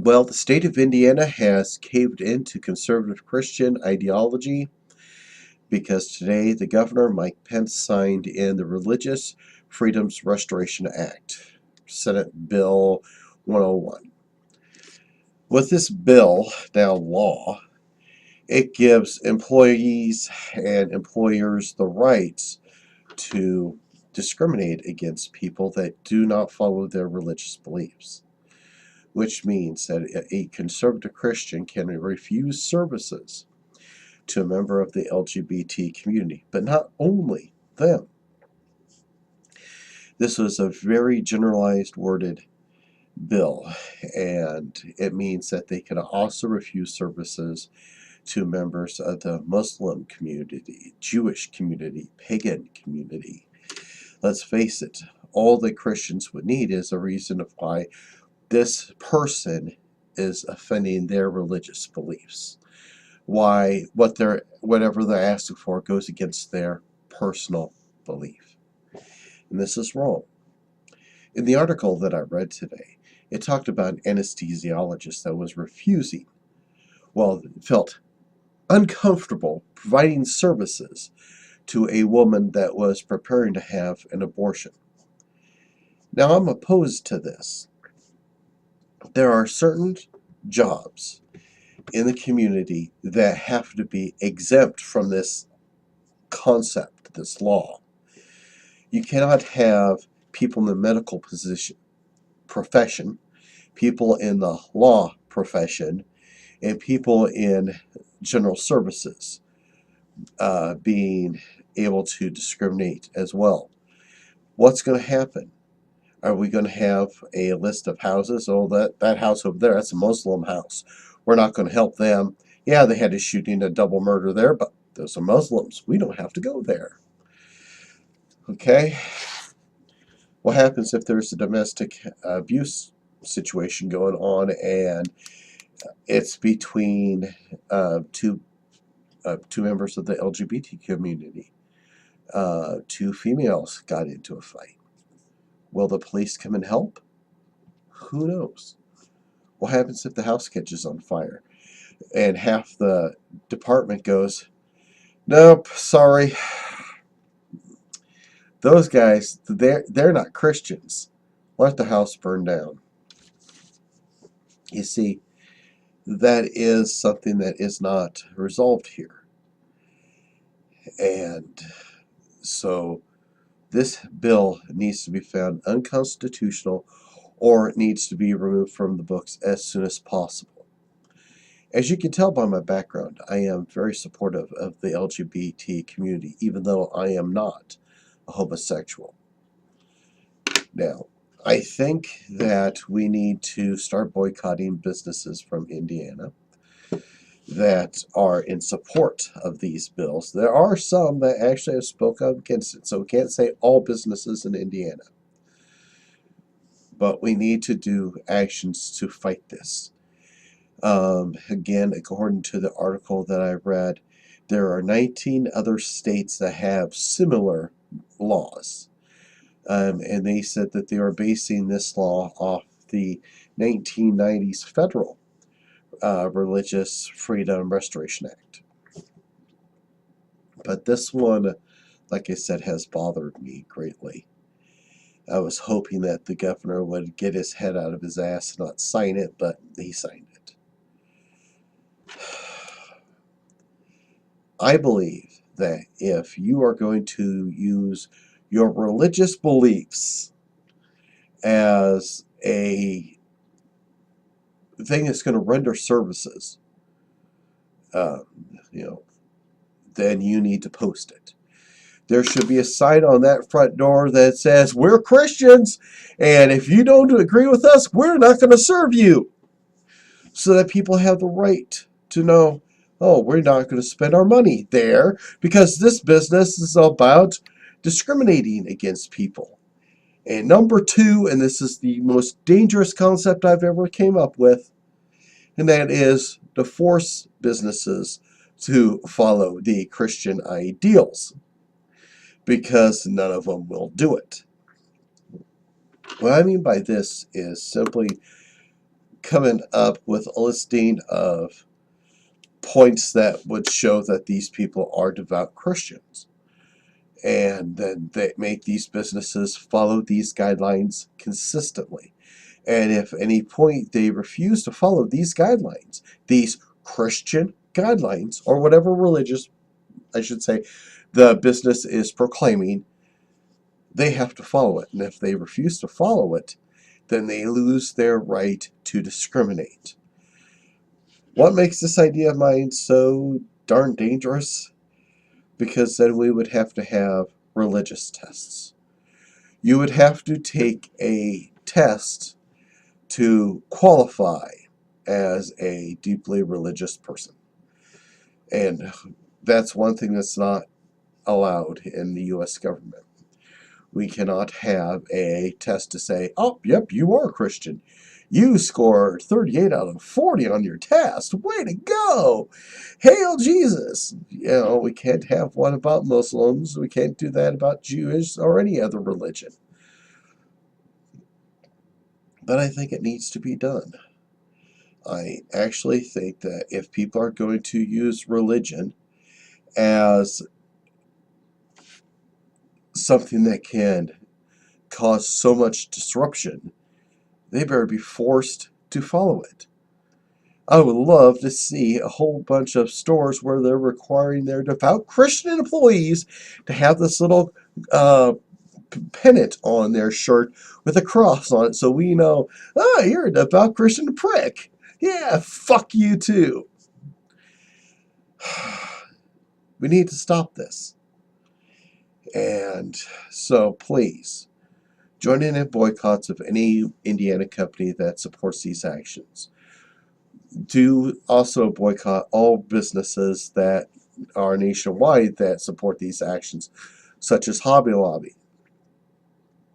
Well, the state of Indiana has caved into conservative Christian ideology because today the governor, Mike Pence, signed in the Religious Freedoms Restoration Act, Senate Bill 101. With this bill, now law, it gives employees and employers the rights to discriminate against people that do not follow their religious beliefs, which means that a conservative Christian can refuse services to a member of the LGBT community, but not only them. This was a very generalized worded bill, and it means that they can also refuse services to members of the Muslim community, Jewish community, pagan community. Let's face it, all the Christians would need is a reason of why this person is offending their religious beliefs. Why whatever they're asking for goes against their personal belief. And this is wrong. In the article that I read today, it talked about an anesthesiologist that was refusing, felt uncomfortable providing services to a woman that was preparing to have an abortion. Now, I'm opposed to this. There are certain jobs in the community that have to be exempt from this concept, this law. You cannot have people in the medical profession, people in the law profession, and people in general services being able to discriminate as well. What's going to happen? Are we going to have a list of houses? Oh, that house over there, that's a Muslim house. We're not going to help them. Yeah, they had a shooting, a double murder there, but those are Muslims. We don't have to go there. Okay? What happens if there's a domestic abuse situation going on and it's between two members of the LGBT community? Two females got into a fight. Will the police come and help? Who knows? What happens if the house catches on fire and half the department goes, nope, sorry. Those guys, they're not Christians. Let the house burn down. You see, that is something that is not resolved here. And so this bill needs to be found unconstitutional or it needs to be removed from the books as soon as possible. As you can tell by my background, I am very supportive of the LGBT community, even though I am not a homosexual. Now, I think that we need to start boycotting businesses from Indiana that are in support of these bills. There are some that actually have spoken up against it, so we can't say all businesses in Indiana. But we need to do actions to fight this. Again, according to the article that I read, there are 19 other states that have similar laws. And they said that they are basing this law off the 1990s federal Religious Freedom Restoration Act. But this one, like I said, has bothered me greatly. I was hoping that the governor would get his head out of his ass and not sign it, but he signed it. I believe that if you are going to use your religious beliefs as a thing that's going to render services, then you need to post it. There should be a sign on that front door that says, we're Christians, and if you don't agree with us, we're not going to serve you. So that people have the right to know, oh, we're not going to spend our money there because this business is about discriminating against people. And number two, and this is the most dangerous concept I've ever came up with, and that is to force businesses to follow the Christian ideals, because none of them will do it. What I mean by this is simply coming up with a listing of points that would show that these people are devout Christians. And then they make these businesses follow these guidelines consistently. And if at any point they refuse to follow these guidelines, these Christian guidelines, or whatever religious, I should say, the business is proclaiming, they have to follow it. And if they refuse to follow it, then they lose their right to discriminate. What makes this idea of mine so darn dangerous? Because then we would have to have religious tests. You would have to take a test to qualify as a deeply religious person. And that's one thing that's not allowed in the U.S. government. We cannot have a test to say, oh, yep, you are a Christian. You scored 38 out of 40 on your test. Way to go! Hail Jesus! We can't have one about Muslims. We can't do that about Jewish or any other religion. But I think it needs to be done. I actually think that if people are going to use religion as something that can cause so much disruption, they better be forced to follow it. I would love to see a whole bunch of stores where they're requiring their devout Christian employees to have this little pennant on their shirt with a cross on it so we know, you're a devout Christian prick. Yeah, fuck you too. We need to stop this. And so please, join in boycotts of any Indiana company that supports these actions. Do also boycott all businesses that are nationwide that support these actions, such as Hobby Lobby.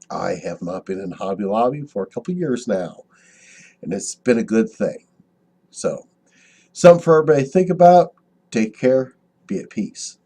I have not been in Hobby Lobby for a couple years now, and it's been a good thing. So, something for everybody to think about. Take care. Be at peace.